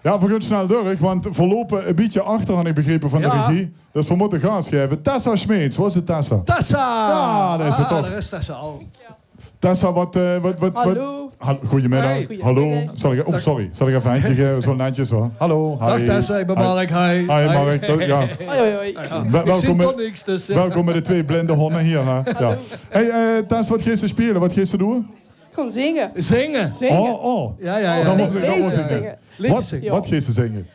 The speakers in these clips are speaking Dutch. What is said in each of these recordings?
Ja, we gaan snel door, want we lopen een beetje achter, had ik begrepen van de regie. Dus we moeten gas geven. Tessa Smeets, wat is het Tessa? Tessa! Ja, dat is het toch. Daar is Tessa al. Tessa, wat... Hallo. Goedemiddag. Hey. Hallo. Zal ik even handje geven? Zo netjes hoor. Hallo. Dag Hi. Tessa, ik ben Mark. Hi. Hi Mark. Ja. Hoi. Ik zie toch niks, dus... Welkom met de 2 blinde honden hier. Hè? Ja. Hey, Tess, wat ga je spelen? Wat ga je doen? Gewoon zingen. Zingen. Oh. Ja. Dan was ik Liedjes zingen. Liedjes zingen. Wat ga je zingen?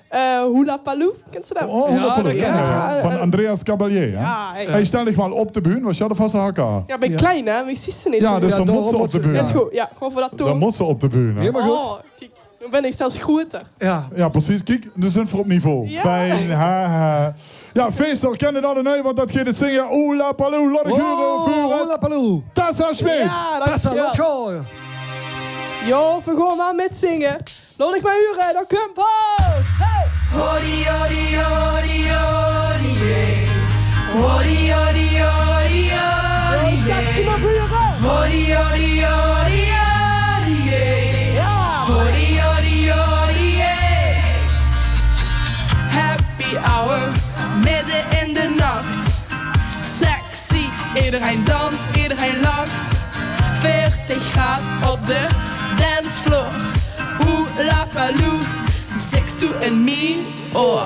Hula Paloo, kent ze dat? Ja. Van Andreas Caballé. Hè? Ja, Hey, stel dich mal op de bühne, was jij de vaste hakker? Ja, ik ben klein, hè? Maar je ziet ze niet Ja, zo. dus Ja, dan daarom moet ze op moet de ze- bühne. Dat is goed, ja. Gewoon voor dat Dan toon. moet ze op de bühne. Helemaal goed. Oh, kijk. Dan ben ik zelfs groter. Ja. Ja, precies. Kijk, nu zijn we op niveau. Ja. Fijn, haha. Ja, feestel, kennen dat nu, want dat gaat het zingen. Oela Paloo, laat ik horen. Hola Paloo. Tessa Smeets. Ja, Tessa, dankjewel. laat gaan. Jo, we gaan maar met zingen. Laat ik maar huren, dan komt het. Hey! Hori, hori, hori, hori, yeah. Hori, hori, hori, hori, Jo, schat, kom maar huren. Hori, hori, hori, hori, yeah. Ja, Hori, hori, hori, yeah. Happy hour, midden in de nacht. Sexy, iedereen danst, iedereen lacht. 40 graden op de dancefloor. Hula Paloo, 6 to en me, oh.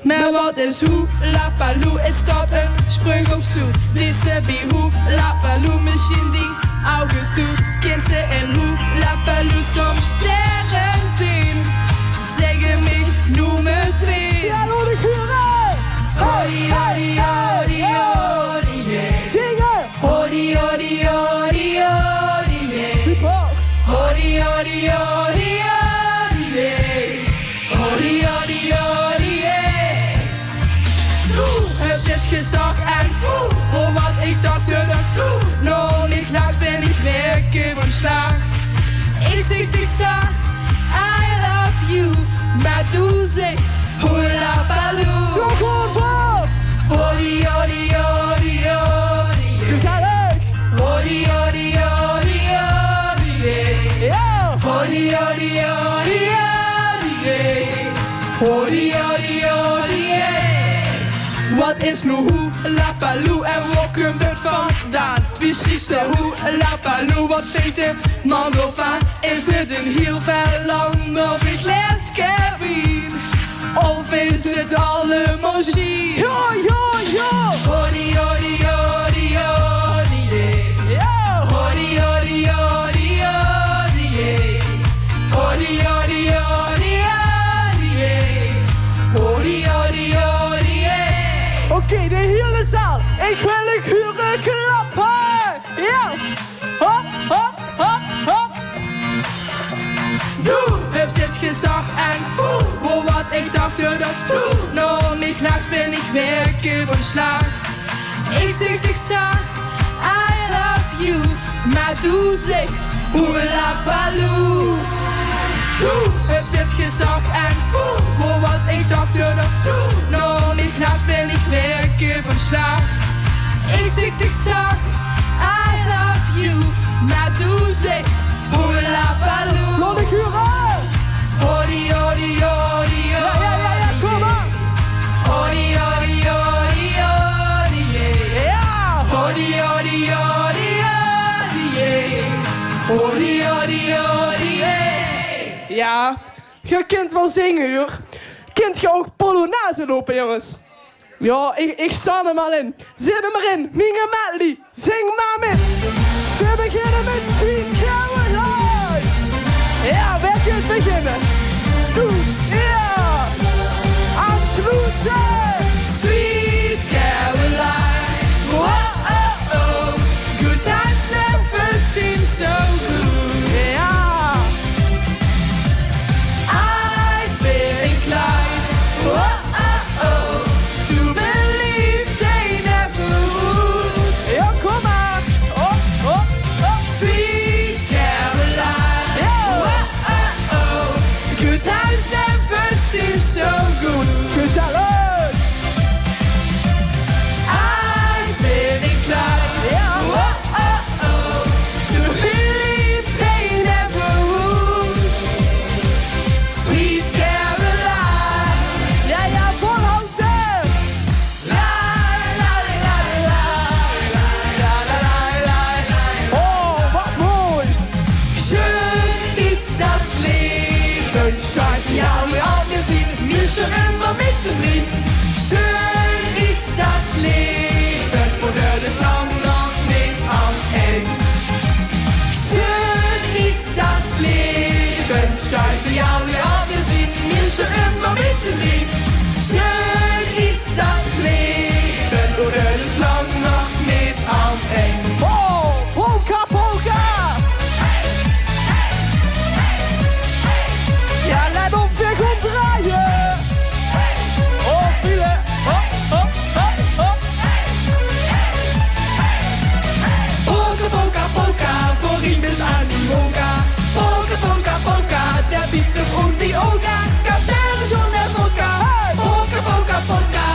Maar wat is Hula Paloo? Is dat een sprong of zo? Deze bij Hula Paloo, misschien die ogen toe. Kind ze in Hula Paloo soms sterren zien. Zeggen me, noem meteen. ja, laat ik huren. Hori, hori, hori, hori, yeah. Zingen. Hori, hori, hori, hori, yeah. Super. Hori, hori, hori, hori, yeah. Hori, hori, hori, yeah. Het zit gezag en voel voor wat ik dacht dat toe. Nog niet laat ben ik werken van slag. Ik zeg dich zag, I love you, maar du zegt Hula Paloo. Nog gewoon voor. Hori, hori, hori, hori, yeah. Gezellig. Hori, hori, hori, hori, yeah. Ja. Hori, hori, hori, hori, yeah. Hori, hori, hori, yeah. Wat is nu Hula Paloo en waar komt het vandaan? Wie schrijft de Hula Paloo? Wat vindt de man ervan? Is het een heel veel lang of een glaskabine? Of is het allemaal zie? Ja. Hori, hori, hori, hori, yeah. Ja. Hori, hori, hori, hori, yeah. Hori, hori, hori, hori, yeah. Hori, hori, hori, yeah. Oké, de hele zaal. Ik huren klappen. Ja. Hop, hop, hop, hop. Doe, heb zit gezag en voel voor wat ik dacht dat is toe. Nog niet nachts ben ik werken van slag. Ik zeg dich zag, I love you, maar du zegt Hula Paloo. Doe, heb zit gezag en voel voor wat ik dacht dat is toe. Nog niet nachts ben ik werken van slag. Ik zeg dich zag, I love you, maar du zegt Hula Paloo. Laat ik huren. Hori, hori, hori, Ja, hori, kom maar. hori, hori, hori, hori, yeah. Ja. Hori, hori, hori, hori, yeah. Hori, hori, hori, yeah. Ja. Je kunt wel zingen, hoor. Kunt je ook polonaise lopen, jongens? Ja, ik sta er maar in. Zit er maar in. Minge medley. Zing maar met. We beginnen met Sweet Caroline. Ja, wer kunt beginnen? Doe. Ja. Aansluiten. Sweet Caroline, oh, oh, oh. Good times never seem so good. Ja. I've been inclined, oh, oh, oh, to believe they never would. Ja, kom maar. Oh, oh, oh. Sweet Scheiße, ja, wir sind mir schon immer mittendrin. Schön ist das Leben oder das lang noch nicht am Ende. Oh, Polka, Polka! Ja, let op, wir gaan draaien! Oh, viele! Hop, hop, hop, hop! Polka, polka, polka, vorhin bis an die Woga. Polka, polka, polka, der bietet sich um die Oga. Kapelle und der Vodka. Polka, polka, polka,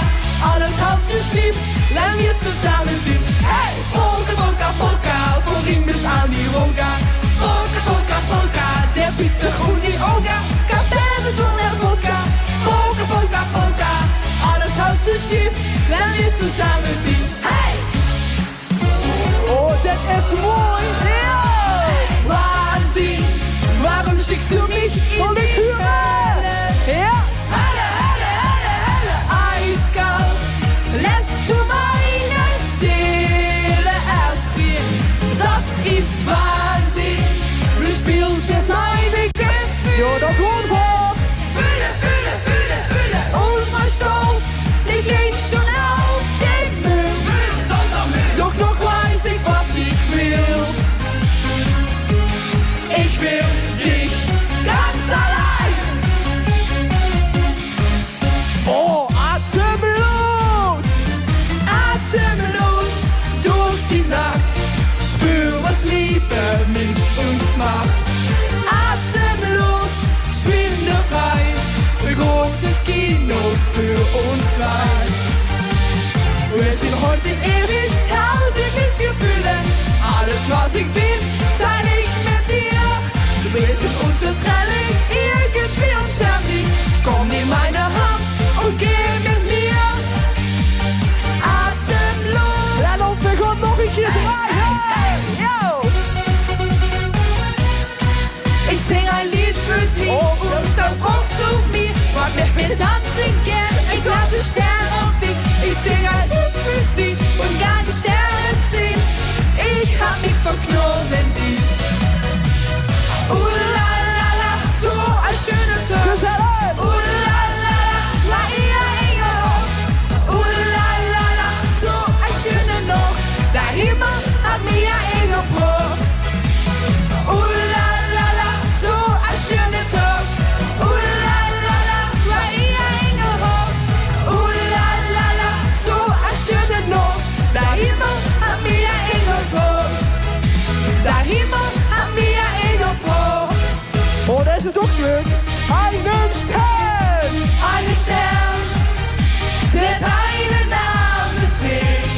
alles halbwegs lieb, wenn wir zusammen sind. Hey! Polka, polka, polka, vorhin bis an die Woga. Polka, polka, polka, der bietet sich um die Oga. Kapelle und der Vodka. Polka, polka, polka, alles halbwegs lieb, wenn wir zusammen sind. Hey! Oh, das ist mooi! Ja! Wahnsinn, warum schickst du mich in die Hölle? Ja! Hölle, Hölle, Hölle, Hölle, eiskalt, lässt du meine Seele erfrieren. Das ist Wahnsinn, du spielst mit meinen Gefühlen. Jo, dat komt voor! Fühle, fühle, fühle, fühle, und mein Stolz liegt links schon auf dem Müll. Doch noch weiß ich, was ich will. Ich will dich ganz allein. Oh, atemlos! Atemlos durch die Nacht. Spür, was Liebe mit uns macht. Atemlos, schwindefrei. Großes Kino für uns zwei. Wir sind heute ewig, tausend Glücksgefühle. Alles, was ich bin, teile ich mit dir. Wir sind unzertrennlich, irgendwie unsterblich. Komm in meine Hand und geh mit mir. Atemlos. Let op, we gaan nog een keer draaien! Yo! Ich sing ein Lied für dich und dann fragst du mich, was mit mir tanzen gern. Ich glaub, ich stern auf dich. Ich sing ein Lied für dich und gar die Sterne ziehen. Ich hab mich verknallt in dich. La la la, so ein schöner Tag. Gezellig! La la la, Maria Engelhoff. La la la, so ein schöner Nacht. Der Himmel hat mir eingebracht. La la la, so ein schöner Tag. La la la, Maria Engelhoff. La la la, so ein schöner Nacht. Der Himmel hat mir eingebracht. Der Himmel hat mir eingebracht. Oh, das ist doch schön! Einen Stern! Ein Stern, der deinen Namen trägt.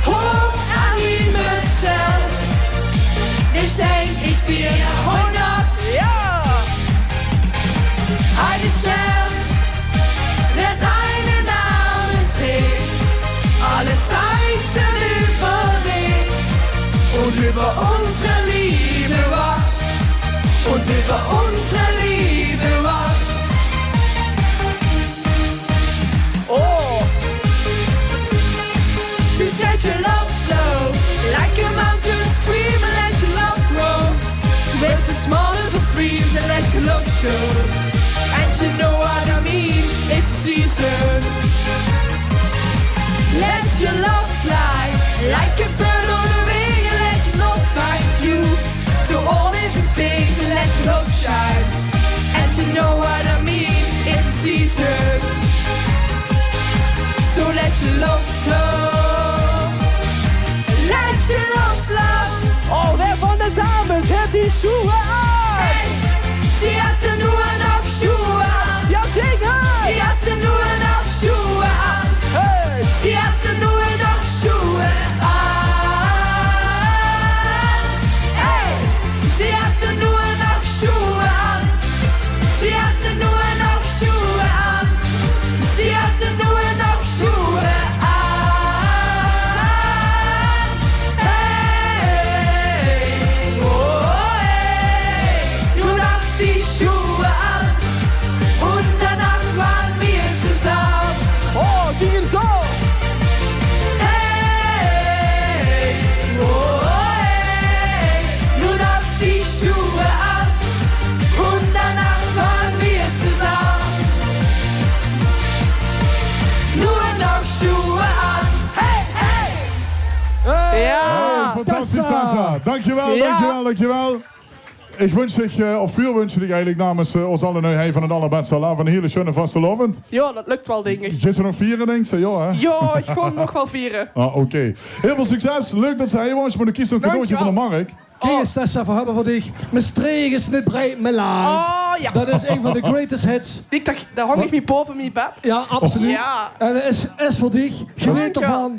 Hoch am Himmelszelt, den schenk ich dir heute Nacht. Ja! Ein Stern, der deinen Namen trägt. Alle Zeiten überlebt und über unsere Liebe wacht. Und über unsere Liebe wacht. Oh! Just let your love flow like a mountain stream and let your love grow. With the smallest of dreams and let your love show. And you know what I mean, it's season. Let your love fly like a bird on the wing and let your love find you to all living things and let your love shine. And you know what I mean, it's a season. So let your love flow. Let your love flow. Oh, wer von den Damen hat die Schuhe an? Hey, sie hatte nur noch Schuhe an. Ja, singen! Sie hatte nur noch Schuhe an. Hey! Sie hatte nur noch Schuhe an. Hey, sie hatte nur noch Schuhe an. Sie hatte nur noch Schuhe an. Sie hatte nur noch Schuhe an. Hey, oh, hey, nur noch die Schuhe dankjewel, Ja. dankjewel. Ik wens zich, of veel wens ik eigenlijk namens ons allen nu van het allerbeste Allah van een hele schöne vastelovend. Ja, dat lukt wel, denk ik. Ga je nog vieren, denk je? Ja, hè? Ja, ik ga nog wel vieren. Oké. Heel veel succes. Leuk dat ze hier was. Maar dan kies nog een cadeautje van de Mark. Kijk eens, Tessa, we hebben voor dich mijn stregengesnit breit Milaan. Oh, ja. Dat is een van de greatest hits. Ik dacht, daar hang ik me boven mijn bed. Ja, absoluut. Ja. En dat is voor dich. Geniet Dankjewel. ervan.